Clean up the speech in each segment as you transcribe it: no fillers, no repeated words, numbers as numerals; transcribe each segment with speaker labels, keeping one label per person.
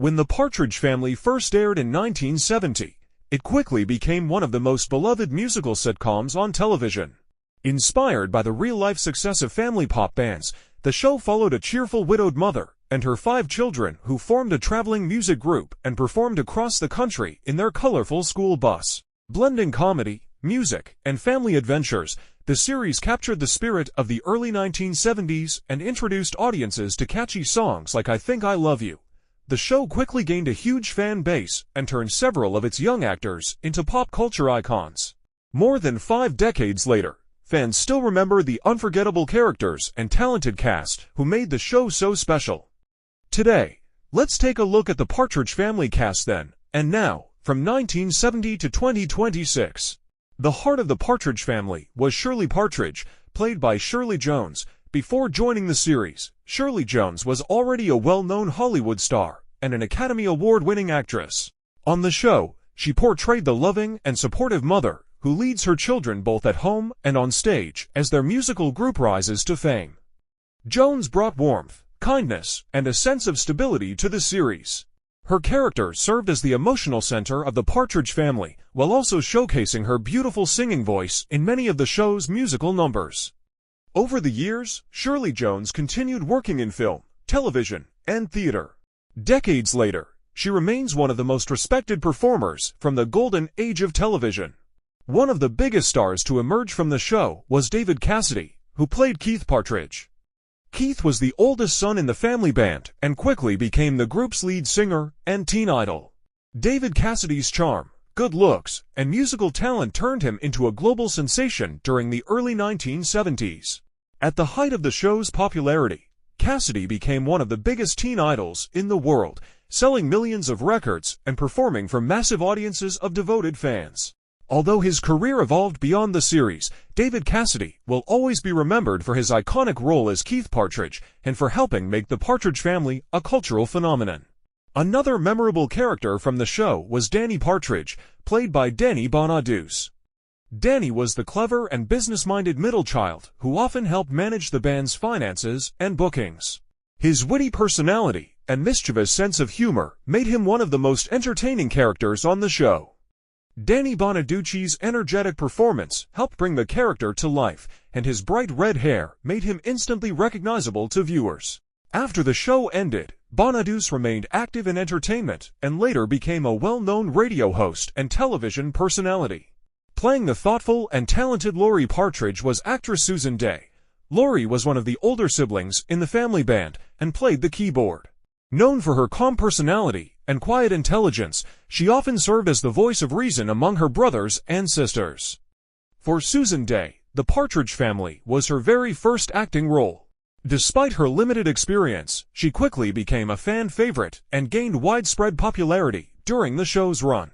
Speaker 1: When The Partridge Family first aired in 1970, it quickly became one of the most beloved musical sitcoms on television. Inspired by the real-life success of family pop bands, the show followed a cheerful widowed mother and her 5 children who formed a traveling music group and performed across the country in their colorful school bus. Blending comedy, music, and family adventures, the series captured the spirit of the early 1970s and introduced audiences to catchy songs like I Think I Love You. The show quickly gained a huge fan base and turned several of its young actors into pop culture icons. More than 5 decades later, fans still remember the unforgettable characters and talented cast who made the show so special. Today, let's take a look at the Partridge Family Cast Then, and Now, from 1970 to 2026. The heart of the Partridge Family was Shirley Partridge, played by Shirley Jones. Before joining the series, Shirley Jones was already a well-known Hollywood star and an Academy Award-winning actress. On the show, she portrayed the loving and supportive mother who leads her children both at home and on stage as their musical group rises to fame. Jones brought warmth, kindness, and a sense of stability to the series. Her character served as the emotional center of the Partridge Family, while also showcasing her beautiful singing voice in many of the show's musical numbers. Over the years, Shirley Jones continued working in film, television, and theater. Decades later, she remains one of the most respected performers from the golden age of television. One of the biggest stars to emerge from the show was David Cassidy, who played Keith Partridge. Keith was the oldest son in the family band and quickly became the group's lead singer and teen idol. David Cassidy's charm, good looks, and musical talent turned him into a global sensation during the early 1970s. At the height of the show's popularity, Cassidy became one of the biggest teen idols in the world, selling millions of records and performing for massive audiences of devoted fans. Although his career evolved beyond the series, David Cassidy will always be remembered for his iconic role as Keith Partridge and for helping make the Partridge Family a cultural phenomenon. Another memorable character from the show was Danny Partridge, played by Danny Bonaduce. Danny was the clever and business-minded middle child who often helped manage the band's finances and bookings. His witty personality and mischievous sense of humor made him one of the most entertaining characters on the show. Danny Bonaduce's energetic performance helped bring the character to life, and his bright red hair made him instantly recognizable to viewers. After the show ended, Bonaduce remained active in entertainment and later became a well-known radio host and television personality. Playing the thoughtful and talented Laurie Partridge was actress Susan Dey. Laurie was one of the older siblings in the family band and played the keyboard. Known for her calm personality and quiet intelligence, she often served as the voice of reason among her brothers and sisters. For Susan Dey, The Partridge Family was her very first acting role. Despite her limited experience, she quickly became a fan favorite and gained widespread popularity during the show's run.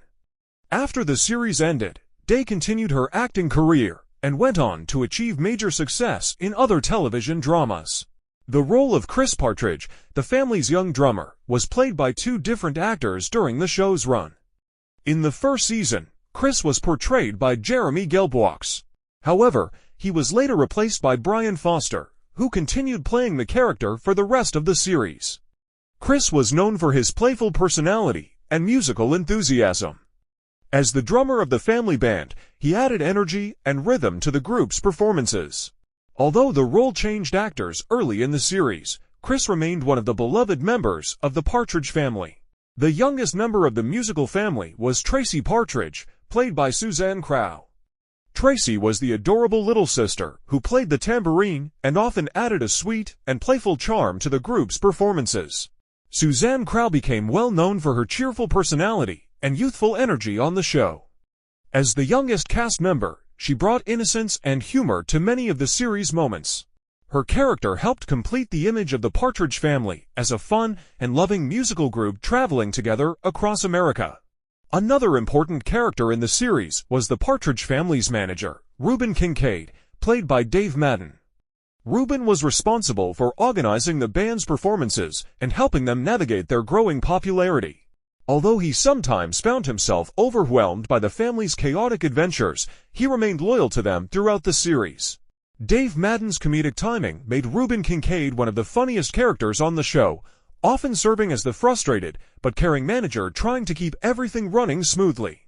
Speaker 1: After the series ended, Dey continued her acting career and went on to achieve major success in other television dramas. The role of Chris Partridge, the family's young drummer, was played by 2 different actors during the show's run. In the first season, Chris was portrayed by Jeremy Gelbwaks. However, he was later replaced by Brian Foster, who continued playing the character for the rest of the series. Chris was known for his playful personality and musical enthusiasm. As the drummer of the family band, he added energy and rhythm to the group's performances. Although the role changed actors early in the series, Chris remained one of the beloved members of the Partridge Family. The youngest member of the musical family was Tracy Partridge, played by Suzanne Crowe. Tracy was the adorable little sister who played the tambourine and often added a sweet and playful charm to the group's performances. Suzanne Crowe became well known for her cheerful personality and youthful energy on the show. As the youngest cast member, she brought innocence and humor to many of the series' moments. Her character helped complete the image of the Partridge Family as a fun and loving musical group traveling together across America. Another important character in the series was the Partridge Family's manager, Reuben Kincaid, played by Dave Madden. Reuben was responsible for organizing the band's performances and helping them navigate their growing popularity. Although he sometimes found himself overwhelmed by the family's chaotic adventures, he remained loyal to them throughout the series. Dave Madden's comedic timing made Reuben Kincaid one of the funniest characters on the show, often serving as the frustrated but caring manager trying to keep everything running smoothly.